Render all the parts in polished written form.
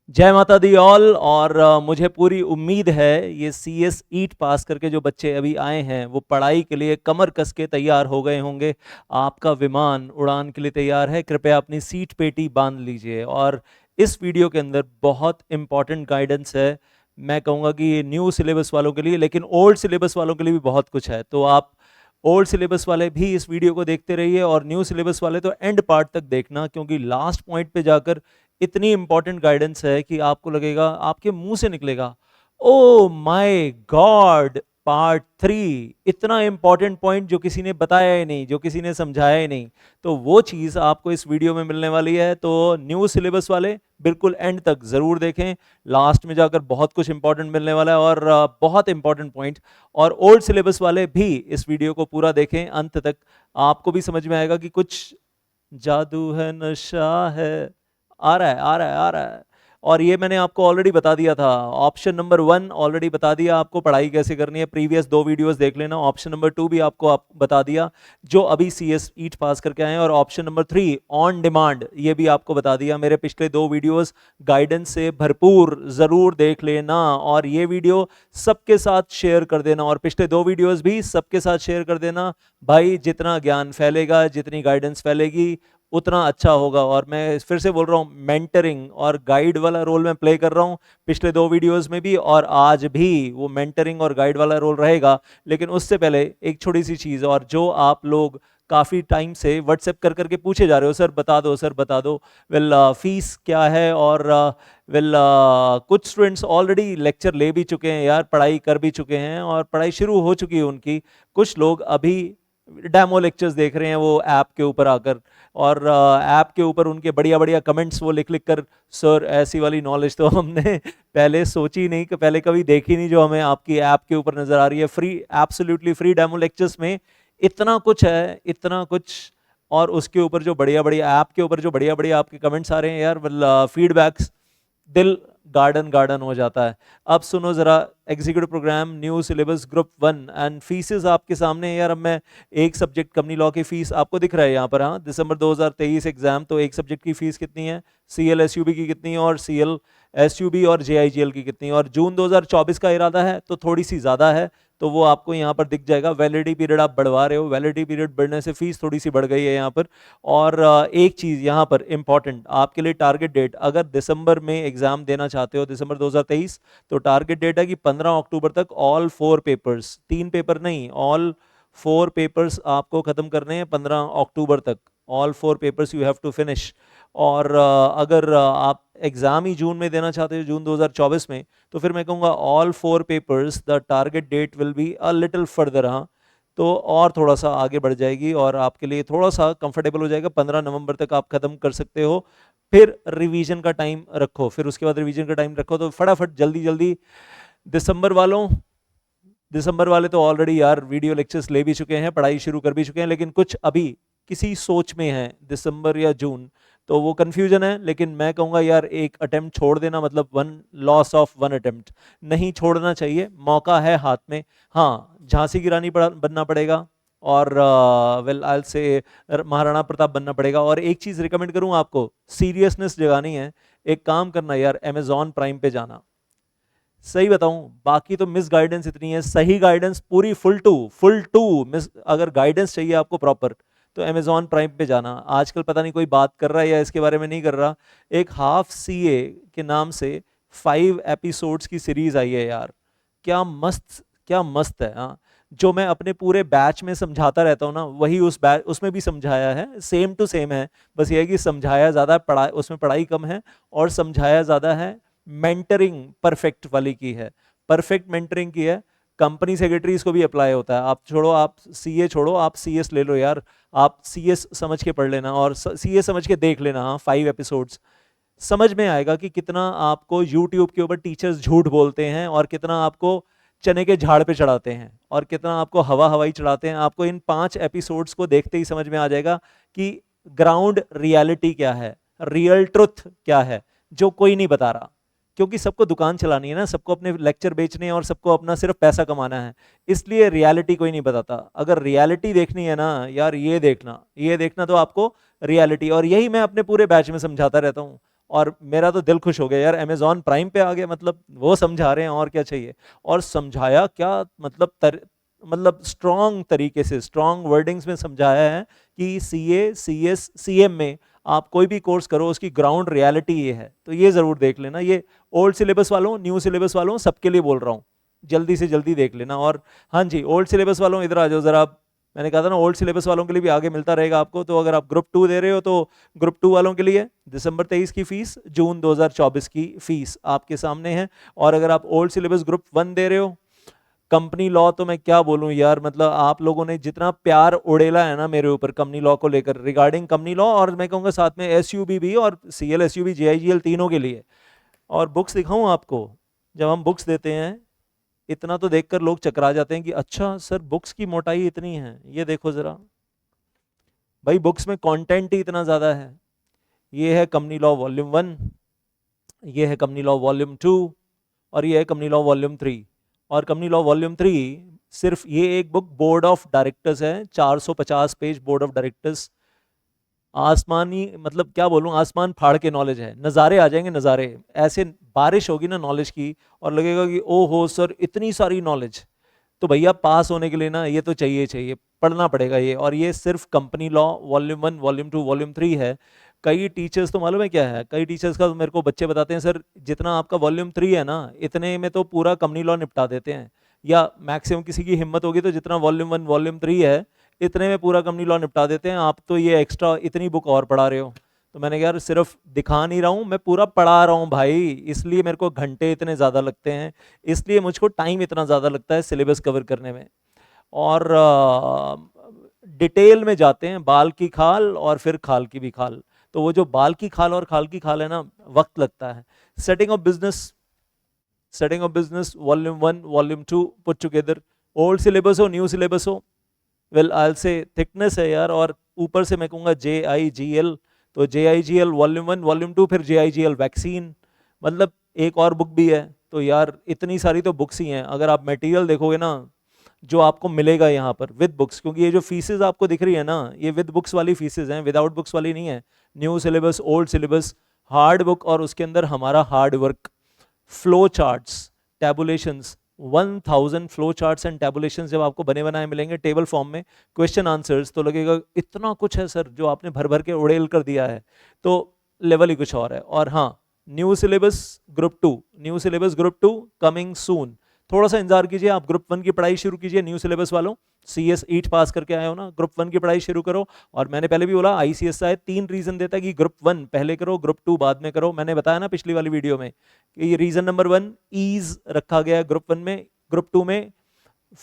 जय माता the all. और मुझे पूरी उम्मीद है ये सीएस ईट पास करके जो बच्चे अभी आए हैं वो पढ़ाई के लिए कमर कस के तैयार हो गए होंगे। आपका विमान उड़ान के लिए तैयार है, कृपया अपनी सीट पेटी बांध लीजिए। और इस वीडियो के अंदर बहुत इंपॉर्टेंट गाइडेंस है। मैं कहूँगा कि ये न्यू सिलेबस वालों के लिए, लेकिन ओल्ड सिलेबस वालों के लिए भी बहुत कुछ है। तो आप ओल्ड सिलेबस वाले भी इस वीडियो को देखते रहिए और न्यू सिलेबस वाले तो एंड पार्ट तक देखना, क्योंकि लास्ट पॉइंट पे जाकर इतनी इंपॉर्टेंट गाइडेंस है कि आपको लगेगा, आपके मुंह से निकलेगा, ओ माय गॉड, पार्ट 3। इतना इंपॉर्टेंट पॉइंट जो किसी ने बताया ही नहीं, जो किसी ने समझाया ही नहीं, तो वो चीज़ आपको इस वीडियो में मिलने वाली है। तो न्यू सिलेबस वाले बिल्कुल एंड तक ज़रूर देखें, लास्ट में जाकर बहुत कुछ इंपॉर्टेंट मिलने वाला है और बहुत इंपॉर्टेंट पॉइंट। और ओल्ड सिलेबस वाले भी इस वीडियो को पूरा देखें अंत तक, आपको भी समझ में आएगा कि कुछ जादू है, नशा है, आ रहा है आ रहा है आ रहा है। और ये मैंने आपको ऑलरेडी बता दिया था, ऑप्शन नंबर 1 ऑलरेडी बता दिया आपको पढ़ाई कैसे करनी है, प्रीवियस 2 वीडियोस देख लेना। ऑप्शन नंबर 2 भी आपको बता दिया जो अभी सीएस ईट पास करके आए हैं। और ऑप्शन नंबर 3 ऑन डिमांड, ये भी आपको बता दिया। मेरे पिछले 2 वीडियोस गाइडेंस से भरपूर, ज़रूर देख लेना और ये वीडियो सबके साथ शेयर कर देना, और पिछले 2 वीडियोस भी सबके साथ शेयर कर देना। भाई जितना ज्ञान फैलेगा, जितनी गाइडेंस फैलेगी, उतना अच्छा होगा। और मैं फिर से बोल रहा हूँ, मेंटरिंग और गाइड वाला रोल मैं प्ले कर रहा हूँ पिछले 2 वीडियोस में भी, और आज भी वो मेंटरिंग और गाइड वाला रोल रहेगा। लेकिन उससे पहले एक छोटी सी चीज़, और जो आप लोग काफ़ी टाइम से व्हाट्सएप कर करके पूछे जा रहे हो, सर बता दो सर बता दो। वेल फीस क्या है, और वेल कुछ स्टूडेंट्स ऑलरेडी लेक्चर ले भी चुके हैं यार, पढ़ाई कर भी चुके हैं और पढ़ाई शुरू हो चुकी है उनकी। कुछ लोग अभी डेमो लेक्चर्स देख रहे हैं वो ऐप के ऊपर आकर, और ऐप के ऊपर उनके बढ़िया बढ़िया कमेंट्स वो लिख लिख कर, सर ऐसी वाली नॉलेज तो हमने पहले सोची नहीं, कि पहले कभी देखी नहीं, जो हमें आपकी ऐप के ऊपर नजर आ रही है। Free, absolutely free demo lectures में इतना कुछ है, इतना कुछ। और उसके ऊपर जो बढ़िया बढ़िया ऐप के ऊपर जो बढ़िया बढ़िया आपके कमेंट्स आ रहे हैं यार, फीडबैक्स, दिल गार्डन गार्डन हो जाता है। अब सुनो जरा, executive programme new syllabus group 1 and fees आपके सामने है यार। अब मैं एक सब्जेक्ट कम्युनिटी लॉ की फीस आपको दिख रहा है यहाँ पर, हाँ, दिसंबर 2023 एग्जाम, तो एक सब्जेक्ट की फीस कितनी है, सीएल एसयूबी की कितनी है, और सीएल एसयूबी और जेआईजीएल की कितनी है। और जून 2024 का इरादा है तो थोड़ी सी ज़्यादा है, तो वो आपको यहाँ पर दिख जाएगा। वैलिडिटी पीरियड आप बढ़वा रहे हो, वैलिडिटी पीरियड बढ़ने से फीस थोड़ी सी बढ़ गई है यहाँ पर। और एक चीज़ यहाँ पर इंपॉर्टेंट आपके लिए, टारगेट डेट, अगर दिसंबर में एग्जाम देना चाहते हो, दिसंबर 2023, तो टारगेट डेट है कि 15 अक्टूबर तक ऑल 4 पेपर्स, 3 पेपर नहीं, ऑल 4 पेपर्स आपको खत्म करने हैं 15 अक्टूबर तक। All 4 papers you have to finish. और अगर आप एग्जाम ही जून में देना चाहते हो, जून 2024 में, तो फिर मैं कहूँगा all 4 papers the target date will be a little further, हाँ, तो और थोड़ा सा आगे बढ़ जाएगी और आपके लिए थोड़ा सा कंफर्टेबल हो जाएगा। 15 नवंबर तक आप खत्म कर सकते हो। फिर रिवीजन का टाइम रखो, फिर उसके बाद रिवीजन का टाइम रखो, तो फटाफट जल्दी जल्दी। दिसंबर वालों, दिसंबर वाले तो ऑलरेडी यार वीडियो लेक्चर्स ले भी चुके हैं, पढ़ाई शुरू कर भी चुके हैं, लेकिन कुछ अभी किसी सोच में है दिसंबर या जून, तो वो कंफ्यूजन है। लेकिन मैं कहूँगा यार, एक अटेम्प्ट छोड़ देना मतलब one loss of one attempt, नहीं छोड़ना चाहिए, मौका है हाथ में। हाँ, झांसी की रानी बनना पड़ेगा, और वेल आई से महाराणा प्रताप बनना पड़ेगा। और एक चीज़ रिकमेंड करूँ आपको, सीरियसनेस जगानी है, एक काम करना यार, अमेजॉन प्राइम पे जाना। सही बताऊं, बाकी तो मिस गाइडेंस इतनी है, सही गाइडेंस पूरी फुल टू मिस, अगर गाइडेंस चाहिए आपको प्रॉपर, तो अमेजॉन प्राइम पे जाना। आजकल पता नहीं कोई बात कर रहा है या इसके बारे में नहीं कर रहा, एक हाफ सीए के नाम से 5 एपिसोड्स की सीरीज आई है यार, क्या मस्त, क्या मस्त है, हाँ। जो मैं अपने पूरे बैच में समझाता रहता हूँ ना, वही उस बैच उसमें भी समझाया है, सेम टू सेम है। बस ये है कि समझाया ज़्यादा, पढ़ा उसमें पढ़ाई कम है और समझाया ज़्यादा है। मेंटरिंग परफेक्ट वाली की है, परफेक्ट मेंटरिंग की है। कंपनी सेक्रेटरीज को भी अप्लाई होता है। आप छोड़ो, आप सीए छोड़ो, आप सीएस ले लो यार, आप सीएस समझ के पढ़ लेना और सीए समझ के देख लेना, हाँ, 5 एपिसोड्स। समझ में आएगा कि कितना आपको यूट्यूब के ऊपर टीचर्स झूठ बोलते हैं, और कितना आपको चने के झाड़ पे चढ़ाते हैं, और कितना आपको हवा हवाई चढ़ाते हैं। आपको इन 5 एपिसोड्स को देखते ही समझ में आ जाएगा कि ग्राउंड रियलिटी क्या है, रियल ट्रुथ क्या है, जो कोई नहीं बता रहा। क्योंकि सबको दुकान चलानी है ना, सबको अपने लेक्चर बेचने हैं और सबको अपना सिर्फ पैसा कमाना है, इसलिए रियलिटी कोई नहीं बताता। अगर रियलिटी देखनी है ना यार, ये देखना, ये देखना तो आपको रियलिटी। और यही मैं अपने पूरे बैच में समझाता रहता हूँ। और मेरा तो दिल खुश हो गया यार, अमेजॉन प्राइम पे आ गया, मतलब वो समझा रहे हैं और क्या चाहिए। और समझाया क्या, मतलब मतलब स्ट्रॉन्ग तरीके से, स्ट्रॉन्ग वर्डिंग्स में समझाया है कि सीए, सीएस, सीएम में आप कोई भी कोर्स करो उसकी ग्राउंड रियलिटी ये है। तो ये जरूर देख लेना, ये ओल्ड सिलेबस वालों, न्यू सिलेबस वालों, सबके लिए बोल रहा हूँ, जल्दी से जल्दी देख लेना। और हाँ जी, ओल्ड सिलेबस वालों इधर आ जाओ जरा, मैंने कहा था ना ओल्ड सिलेबस वालों के लिए भी आगे मिलता रहेगा आपको। तो अगर आप ग्रुप 2 दे रहे हो तो ग्रुप 2 वालों के लिए दिसंबर 23 की फीस, जून 2024 की फीस आपके सामने है। और अगर आप ओल्ड सिलेबस ग्रुप 1 दे रहे हो, कंपनी लॉ तो मैं क्या बोलूं यार, मतलब आप लोगों ने जितना प्यार उड़ेला है ना मेरे ऊपर कंपनी लॉ को लेकर, रिगार्डिंग कंपनी लॉ, और मैं कहूंगा साथ में एसयूबी भी, और सीएल, एसयूबी, जेआईजीएल तीनों के लिए। और बुक्स दिखाऊं आपको, जब हम बुक्स देते हैं इतना तो देखकर लोग चकरा जाते हैं कि अच्छा सर बुक्स की मोटाई इतनी है। ये देखो जरा भाई, बुक्स में कंटेंट ही इतना ज्यादा है। ये है कंपनी लॉ वॉल्यूम 1, ये है कंपनी लॉ वॉल्यूम 2, और ये है कंपनी लॉ वॉल्यूम 3। और कंपनी लॉ वॉल्यूम 3 सिर्फ ये एक बुक बोर्ड ऑफ डायरेक्टर्स है, 450 पेज बोर्ड ऑफ डायरेक्टर्स। आसमानी, मतलब क्या बोलूं, आसमान फाड़ के नॉलेज है, नज़ारे आ जाएंगे, नज़ारे ऐसे बारिश होगी ना नॉलेज की, और लगेगा कि ओ हो सर इतनी सारी नॉलेज। तो भैया पास होने के लिए ना ये तो चाहिए, चाहिए पढ़ना पड़ेगा ये। और ये सिर्फ company law volume 1, volume 2, volume 3 है। कई टीचर्स तो मालूम है क्या है, कई टीचर्स का तो मेरे को बच्चे बताते हैं सर जितना आपका वॉल्यूम 3 है ना, इतने में तो पूरा कंपनी लॉ निपटा देते हैं। या मैक्सिमम किसी की हिम्मत होगी तो जितना वॉल्यूम 1, वॉल्यूम 3 है, इतने में पूरा कंपनी लॉ निपटा देते हैं। आप तो ये एक्स्ट्रा इतनी बुक और पढ़ा रहे हो। तो मैंने कहा यार सिर्फ दिखा नहीं रहा हूँ, मैं पूरा पढ़ा रहा हूँ भाई, इसलिए मेरे को घंटे इतने ज़्यादा लगते हैं, इसलिए मुझको टाइम इतना ज़्यादा लगता है सिलेबस कवर करने में। और डिटेल में जाते हैं, बाल की खाल और फिर खाल की भी खाल। तो वो जो बाल की खाल और खाल की खाल है ना, वक्त लगता है। Setting of business, setting of business volume 1, volume 2 put together, old syllabus हो, न्यू सिलेबस हो, वेल आई से थिकनेस है यार। और ऊपर से मैं कहूँगा JIGL, तो JIGL वॉल्यूम 1, वॉल्यूम 2, फिर JIGL वैक्सीन, मतलब एक और बुक भी है। तो यार इतनी सारी तो बुक्स ही हैं। अगर आप मटेरियल देखोगे ना जो आपको मिलेगा यहाँ पर विद बुक्स, क्योंकि ये जो फीसेज आपको दिख रही है ना, ये विद बुक्स वाली फीसेज हैं, विदाउट बुक्स वाली नहीं है। New syllabus, old syllabus, hard book, और उसके अंदर हमारा hard work, flow charts, tabulations, 1000 flow charts and tabulations जब आपको बने बनाए मिलेंगे टेबल फॉर्म में, क्वेश्चन आंसर्स, तो लगेगा इतना कुछ है सर जो आपने भर भर के उड़ेल कर दिया है। तो लेवल ही कुछ और है। और हाँ, new syllabus group 2, new syllabus group 2 coming soon. थोड़ा सा इंतजार कीजिए, आप ग्रुप 1 की पढ़ाई शुरू कीजिए न्यू सिलेबस वालों, CS ईट पास करके आए हो ना, ग्रुप 1 की पढ़ाई शुरू करो। और मैंने पहले भी बोला ICSI 3 रीजन देता है कि ग्रुप 1 पहले करो, ग्रुप 2 बाद में करो। मैंने बताया ना पिछली वाली वीडियो में कि ये रीजन नंबर 1 ईज रखा गया है ग्रुप 1 में, ग्रुप 2 में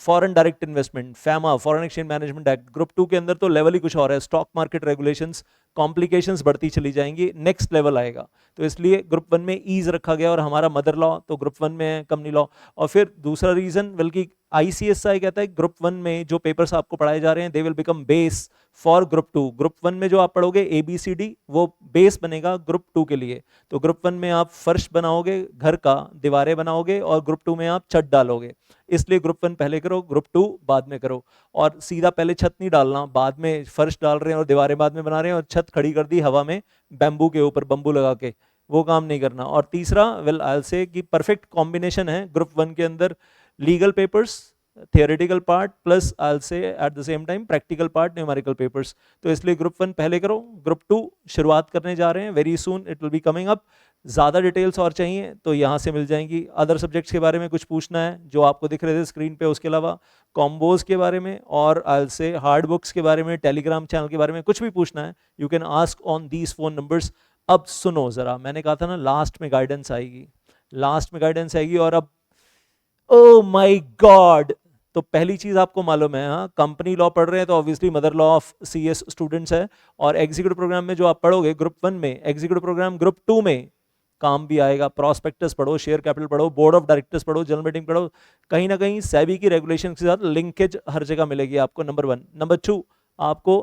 foreign direct investment, FEMA, foreign exchange management act. Group 2 के अंदर तो लेवल ही कुछ और है, स्टॉक मार्केट रेगुलेशंस, कॉम्प्लिकेशंस बढ़ती चली जाएंगी, नेक्स्ट लेवल आएगा। तो इसलिए ग्रुप 1 में ईज रखा गया, और हमारा मदर लॉ तो ग्रुप 1 में है, कंपनी लॉ। और फिर दूसरा रीजन, बल्कि ICSI कहता है ग्रुप 1 में जो पेपर्स आपको पढ़ाए जा रहे हैं they will become base for group 2। Group 1 में जो आप पढ़ोगे ABCD, वो बेस बनेगा ग्रुप 2 के लिए। तो ग्रुप 1 में आप फर्श बनाओगे घर का, दीवारें बनाओगे, और ग्रुप 2 में आप छत डालोगे। इसलिए ग्रुप 1 पहले करो, ग्रुप 2 बाद में करो। और सीधा पहले छत नहीं डालना, बाद में फर्श डाल रहे हैं और दीवारें बाद में बना रहे हैं और छत खड़ी कर दी हवा में बैम्बू के ऊपर, बम्बू लगा के, वो काम नहीं करना। और तीसरा, वेल आई से कि परफेक्ट कॉम्बिनेशन है ग्रुप 1 के अंदर, legal papers, theoretical part plus I say at the same time practical part, numerical papers. तो इसलिए ग्रुप 1 पहले करो, ग्रुप 2 शुरुआत करने जा रहे हैं, very soon it will be coming up. ज़्यादा डिटेल्स और चाहिए तो यहाँ से मिल जाएंगी। अदर सब्जेक्ट्स के बारे में कुछ पूछना है जो आपको दिख रहे थे स्क्रीन पे, उसके अलावा कॉम्बोज के बारे में और आई से हार्ड बुक्स के बारे में, टेलीग्राम चैनल के बारे में कुछ भी पूछना है, you can ask on these phone numbers. अब सुनो ज़रा, मैंने कहा था ना लास्ट में गाइडेंस आएगी, लास्ट में गाइडेंस आएगी। और अब ओ माय गॉड, तो पहली चीज आपको मालूम है, हाँ कंपनी लॉ पढ़ रहे हैं तो obviously mother law of CS students है। और एग्जीक्यूटिव प्रोग्राम में जो आप पढ़ोगे ग्रुप 1 में, एग्जीक्यूटिव प्रोग्राम ग्रुप 2 में काम भी आएगा। प्रॉस्पेक्टस पढ़ो, शेयर कैपिटल पढ़ो, बोर्ड ऑफ डायरेक्टर्स पढ़ो, जनरल मीटिंग पढ़ो, कहीं ना कहीं सेबी की रेगुलेशन के साथ लिंकेज हर जगह मिलेगी आपको, नंबर 1। नंबर 2 आपको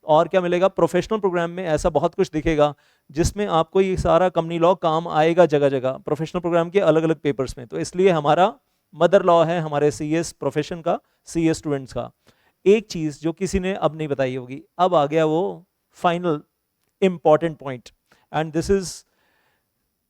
और क्या मिलेगा, प्रोफेशनल प्रोग्राम में ऐसा बहुत कुछ दिखेगा जिसमें आपको ये सारा कंपनी लॉ काम आएगा जगह जगह, प्रोफेशनल प्रोग्राम के अलग अलग पेपर्स में। तो इसलिए हमारा मदर लॉ है हमारे CS प्रोफेशन का, CS स्टूडेंट्स का। एक चीज जो किसी ने अब नहीं बताई होगी, अब आ गया वो final important point, and this is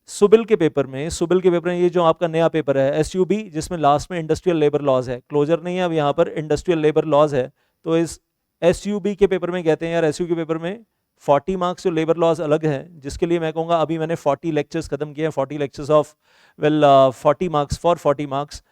सुबिल के पेपर में, सुबिल के पेपर में ये जो आपका नया पेपर है एसयूबी, जिसमें लास्ट में इंडस्ट्रियल लेबर लॉज है, क्लोजर नहीं है अब यहाँ पर, इंडस्ट्रियल लेबर लॉज है, तो इस एसयूबी के पेपर में कहते हैं यार एसयू के पेपर में 40 मार्क्स जो लेबर लॉज अलग है, जिसके लिए मैं कहूँगा अभी मैंने 40 लेक्चर्स खत्म किए हैं, 40 lectures of well 40 marks for 40 marks,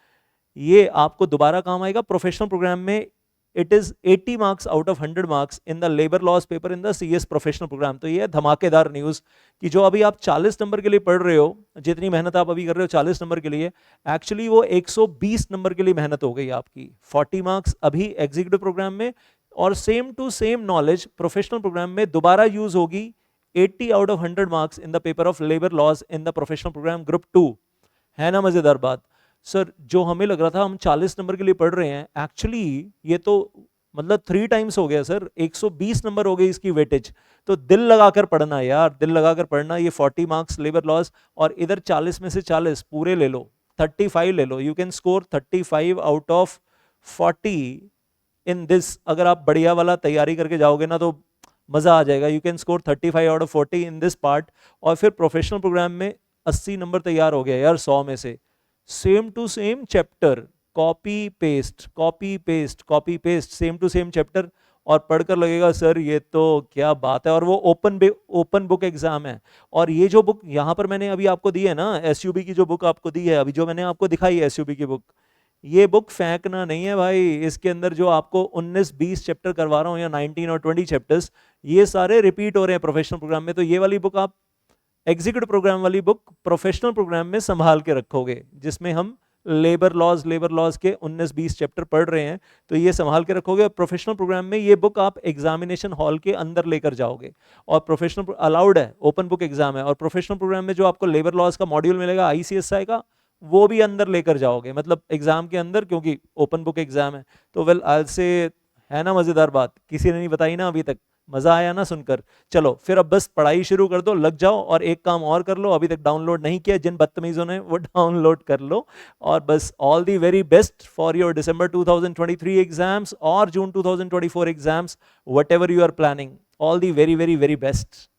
ये आपको दोबारा काम आएगा प्रोफेशनल प्रोग्राम में। It is 80 marks out of 100 marks in the labour laws paper in the CS professional programme. तो ये धमाकेदार न्यूज़ कि जो अभी आप 40 नंबर के लिए पढ़ रहे हो, जितनी मेहनत आप अभी कर रहे हो 40 नंबर के लिए, एक्चुअली वो 120 नंबर के लिए मेहनत हो गई आपकी। 40 मार्क्स अभी एग्जीक्यूटिव प्रोग्राम में, और same to same knowledge professional programme में दोबारा यूज होगी 80 आउट of 100 marks in the paper of labour laws in the professional programme group 2। है ना मजेदार बात? सर जो हमें लग रहा था हम 40 नंबर के लिए पढ़ रहे हैं, एक्चुअली ये तो मतलब 3 टाइम्स हो गया सर, 120 नंबर हो गई इसकी वेटेज। तो दिल लगाकर पढ़ना यार, दिल लगाकर पढ़ना। ये 40 मार्क्स लेबर लॉस, और इधर 40 में से 40 पूरे ले लो, 35 ले लो, you can score 35 out of 40 in this. अगर आप बढ़िया वाला तैयारी करके जाओगे ना तो मजा आ जाएगा। You can score 35 out of 40 in this part. और फिर प्रोफेशनल प्रोग्राम में 80 नंबर तैयार हो गया यार 100 में से, same to same chapter, copy paste copy paste copy paste, same to same chapter, और पढ़कर लगेगा सर ये तो क्या बात है। और वो ओपन बुक एग्जाम है। और ये जो बुक यहाँ पर मैंने अभी आपको दी है ना, एसयूबी की जो बुक आपको दी है अभी, जो मैंने आपको दिखाई है एसयूबी की बुक, ये बुक फेंकना नहीं है भाई। इसके अंदर जो आपको 19-20 चैप्टर करवा रहा हूँ, या 19 और 20 चैप्टर्स, ये सारे रिपीट हो रहे हैं प्रोफेशनल प्रोग्राम में। तो ये वाली बुक आप, एग्जीक्यूटिव प्रोग्राम वाली बुक, प्रोफेशनल प्रोग्राम में संभाल के रखोगे, जिसमें हम लेबर लॉज के 19-20 चैप्टर पढ़ रहे हैं, तो ये संभाल के रखोगे। और प्रोफेशनल प्रोग्राम में ये बुक आप एग्जामिनेशन हॉल के अंदर लेकर जाओगे, और प्रोफेशनल अलाउड है, ओपन बुक एग्जाम है। और प्रोफेशनल प्रोग्राम में जो आपको लेबर लॉज का मॉड्यूल मिलेगा आईसीएसआई का, वो भी अंदर लेकर जाओगे, मतलब एग्जाम के अंदर, क्योंकि ओपन बुक एग्जाम है। तो वेल आज से, है ना मजेदार बात, किसी ने नहीं बताई ना अभी तक, मजा आया ना सुनकर? चलो फिर अब बस पढ़ाई शुरू कर दो, लग जाओ। और एक काम और कर लो, अभी तक डाउनलोड नहीं किया जिन बदतमीजों ने, वो डाउनलोड कर लो। और बस all the very best for your December 2023 exams और June 2024 exams, whatever you are planning, all the very very very best.